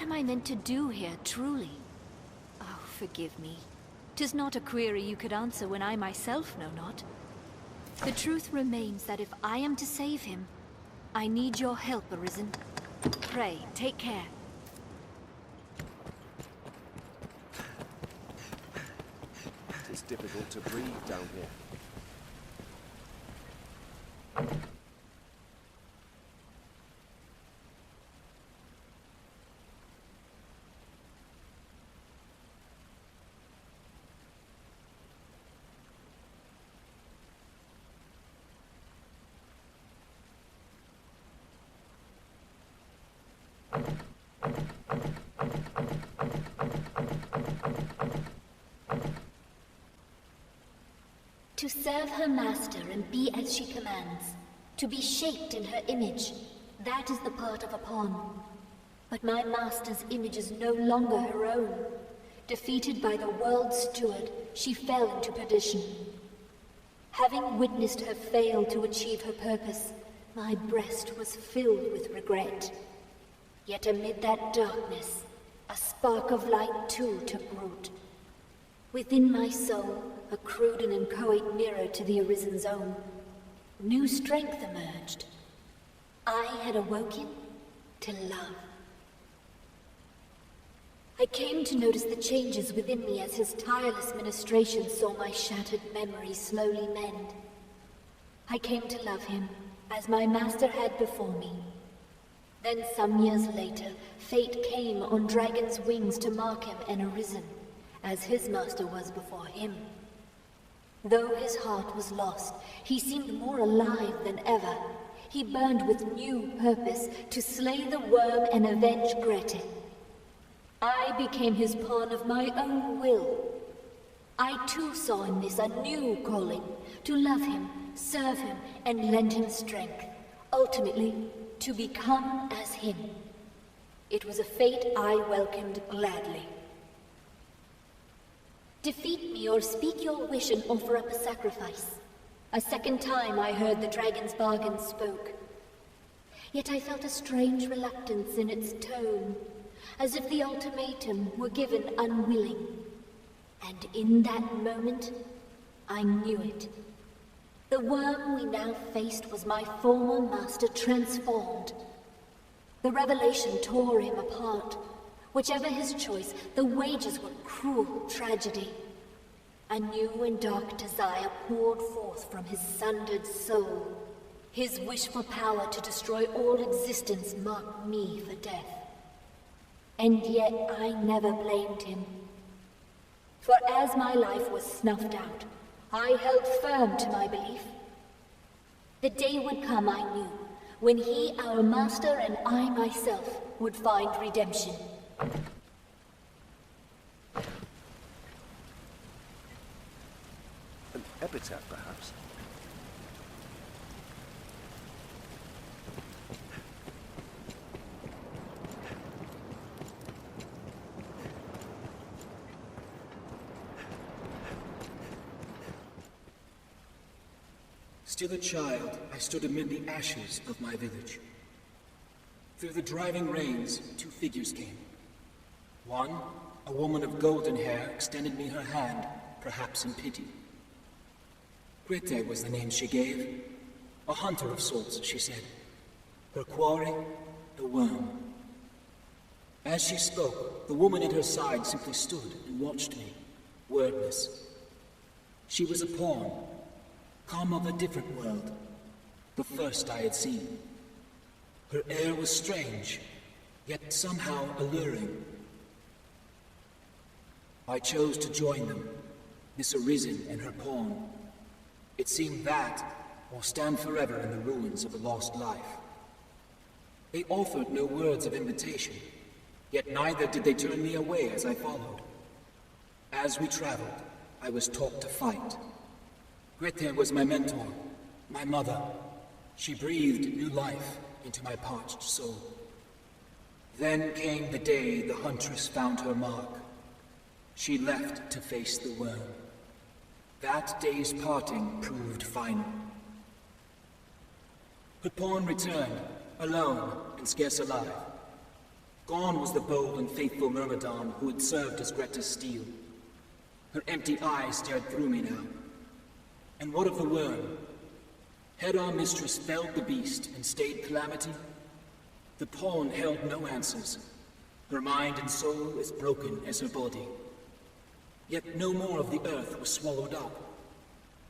am I meant to do here, truly? Oh, forgive me. 'Tis not a query you could answer when I myself know not. The truth remains that if I am to save him, I need your help, Arisen. Pray, take care. It's difficult to breathe down here. To serve her master and be as she commands, to be shaped in her image, that is the part of a pawn. But my master's image is no longer her own. Defeated by the world's steward, she fell into perdition. Having witnessed her fail to achieve her purpose, my breast was filled with regret. Yet amid that darkness, a spark of light too took root. Within my soul, a crude and inchoate mirror to the Arisen's own, new strength emerged. I had awoken to love. I came to notice the changes within me as his tireless ministration saw my shattered memories slowly mend. I came to love him as my master had before me. Then some years later, fate came on dragon's wings to mark him an Arisen, as his master was before him. Though his heart was lost, he seemed more alive than ever. He burned with new purpose to slay the worm and avenge Grete. I became his pawn of my own will. I too saw in this a new calling, to love him, serve him, and lend him strength, ultimately to become as him. It was a fate I welcomed gladly. Defeat me or speak your wish and offer up a sacrifice. A second time I heard the dragon's bargain spoke. Yet I felt a strange reluctance in its tone, as if the ultimatum were given unwilling. And in that moment, I knew it. The worm we now faced was my former master transformed. The revelation tore him apart. Whichever his choice, the wages were cruel tragedy. A new and dark desire poured forth from his sundered soul. His wish for power to destroy all existence marked me for death. And yet I never blamed him. For as my life was snuffed out, I held firm to my belief. The day would come, I knew, when he, our master, and I myself would find redemption. An epitaph, perhaps? Still a child, I stood amid the ashes of my village. Through the driving rains, two figures came. One, a woman of golden hair, extended me her hand, perhaps in pity. Grete was the name she gave. A hunter of sorts, she said. Her quarry, the worm. As she spoke, the woman at her side simply stood and watched me, wordless. She was a pawn, come of a different world, the first I had seen. Her air was strange, yet somehow alluring. I chose to join them, this Arisen and her pawn. It seemed that, or stand forever in the ruins of a lost life. They offered no words of invitation, yet neither did they turn me away as I followed. As we traveled, I was taught to fight. Grete was my mentor, my mother. She breathed new life into my parched soul. Then came the day the huntress found her mark. She left to face the worm. That day's parting proved final. Her pawn returned, alone and scarce alive. Gone was the bold and faithful Myrmidon who had served as Greta's steel. Her empty eyes stared through me now. And what of the worm? Had our mistress felled the beast and stayed calamity? The pawn held no answers. Her mind and soul as broken as her body. Yet no more of the earth was swallowed up.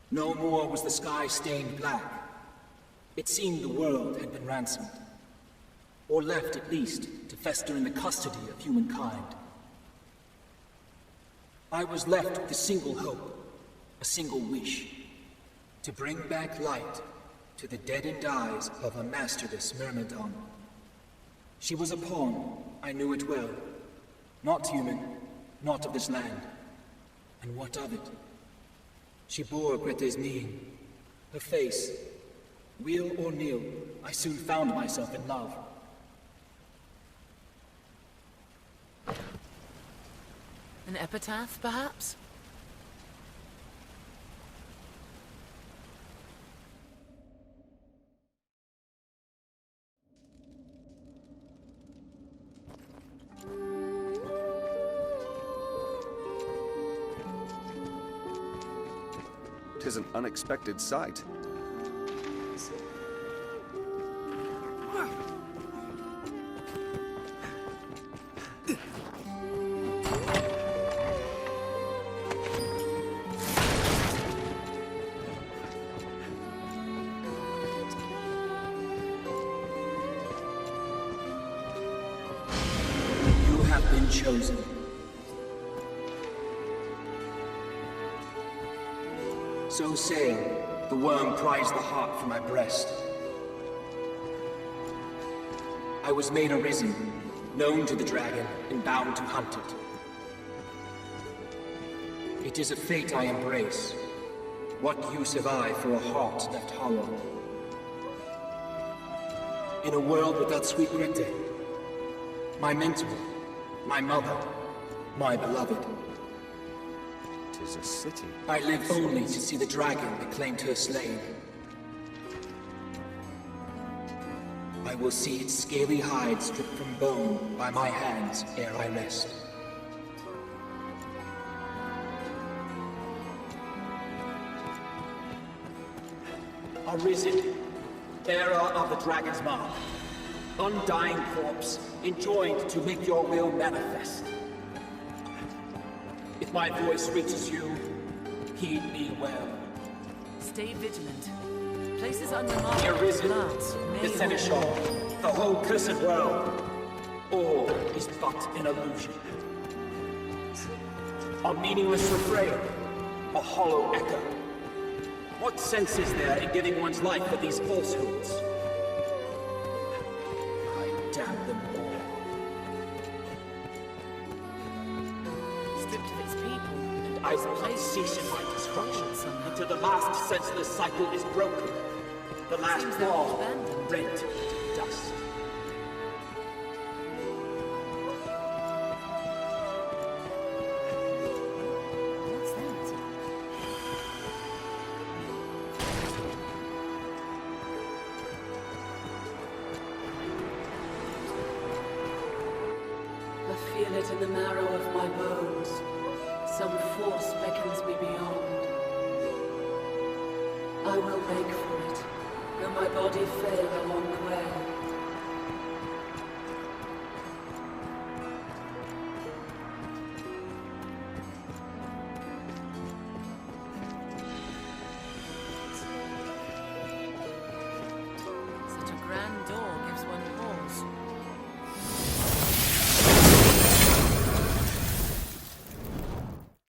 No more was the sky stained black. It seemed the world had been ransomed. Or left, at least, to fester in the custody of humankind. I was left with a single hope, a single wish. To bring back light to the deadened eyes of a masterless Myrmidon. She was a pawn, I knew it well. Not human, not of this land. And what of it? She bore Greta's mien, her face. Wheel or nil, I soon found myself in love. An epitaph, perhaps? Tis an unexpected sight. You have been chosen. So saying, the worm prized the heart from my breast. I was made arisen, known to the dragon, and bound to hunt it. It is a fate I embrace. What use have I for a heart left hollow? In a world without sweet Greta, my mentor, my mother, my beloved. Tis a city. I live only to see the dragon that claimed her slain. I will see its scaly hide stripped from bone by my hands ere I rest. Arisen, bearer of the dragon's mark, undying corpse, enjoined to make your will manifest. If my voice reaches you, heed me well. Stay vigilant. Places unremarked The arisen, glance the may seneschal, the whole cursed world, all is but an illusion. A meaningless refrain, a hollow echo. What sense is there in giving one's life for these falsehoods? I damn them all. stripped of its people. And I will not cease in my destruction until the last senseless cycle is broken. The last Seems they're wall abandoned. rent to dust. What's that? I feel it in the marrow of my bones. Some force beckons me beyond. I will make for it, though my body fail along the way.